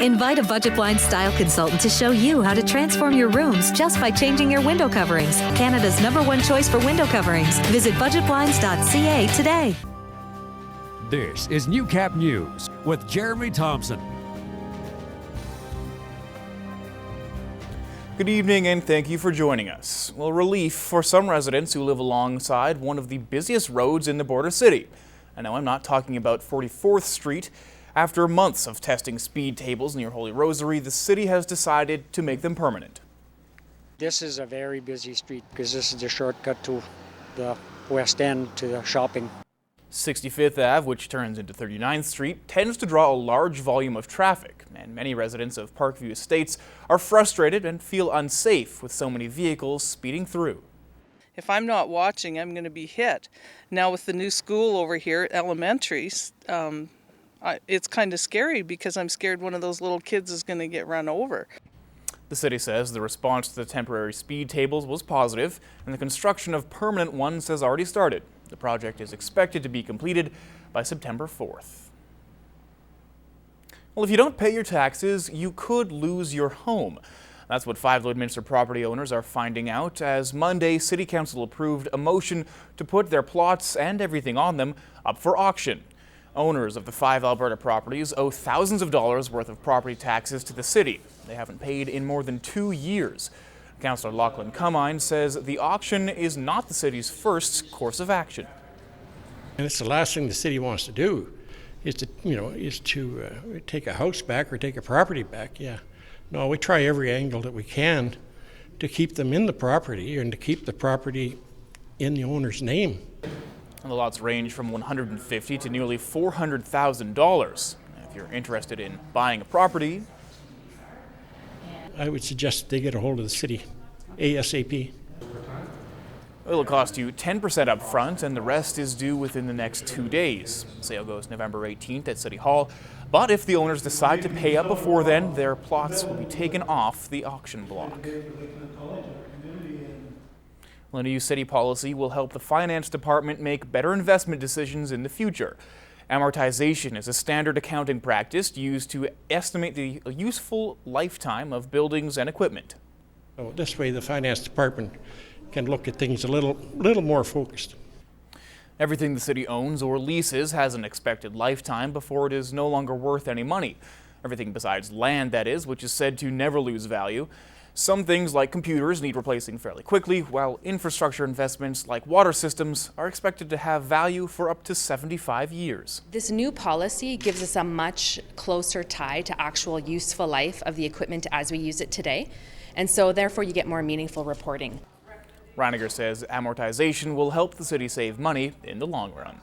Invite a Budget Blinds style consultant to show you how to transform your rooms just by changing your window coverings. Canada's #1 choice for window coverings. Visit budgetblinds.ca today. This is Newcap News with Jeremy Thompson. Good evening and thank you for joining us. Well, relief for some residents who live alongside one of the busiest roads in the border city. And no, I'm not talking about 44th Street. After months of testing speed tables near Holy Rosary, the city has decided to make them permanent. This is a very busy street because this is the shortcut to the west end to the shopping. 65th Ave, which turns into 39th Street, tends to draw a large volume of traffic, and many residents of Parkview Estates are frustrated and feel unsafe with so many vehicles speeding through. If I'm not watching, I'm going to be hit. Now with the new school over here at elementary, it's kind of scary because I'm scared one of those little kids is going to get run over. The city says the response to the temporary speed tables was positive, and the construction of permanent ones has already started. The project is expected to be completed by September 4th. Well, if you don't pay your taxes, you could lose your home. That's what 5 Lloydminster property owners are finding out as Monday City Council approved a motion to put their plots and everything on them up for auction. Owners of the 5 Alberta properties owe thousands of dollars worth of property taxes to the city. They haven't paid in more than 2 years. Councillor Lachlan Cummine says the auction is not the city's first course of action. And it's the last thing the city wants to do is to take a house back or take a property back. Yeah. No, we try every angle that we can to keep them in the property and to keep the property in the owner's name. And the lots range from $150,000 to nearly $400,000. If you're interested in buying a property, I would suggest they get a hold of the city ASAP. It'll cost you 10% up front, and the rest is due within the next 2 days. Sale goes November 18th at City Hall, but if the owners decide to pay up before then, their plots will be taken off the auction block. The new city policy will help the finance department make better investment decisions in the future. Amortization is a standard accounting practice used to estimate the useful lifetime of buildings and equipment. So this way the finance department can look at things a little more focused. Everything the city owns or leases has an expected lifetime before it is no longer worth any money. Everything besides land, that is, which is said to never lose value. Some things like computers need replacing fairly quickly, while infrastructure investments like water systems are expected to have value for up to 75 years. This new policy gives us a much closer tie to actual useful life of the equipment as we use it today, and so therefore you get more meaningful reporting. Reiniger says amortization will help the city save money in the long run.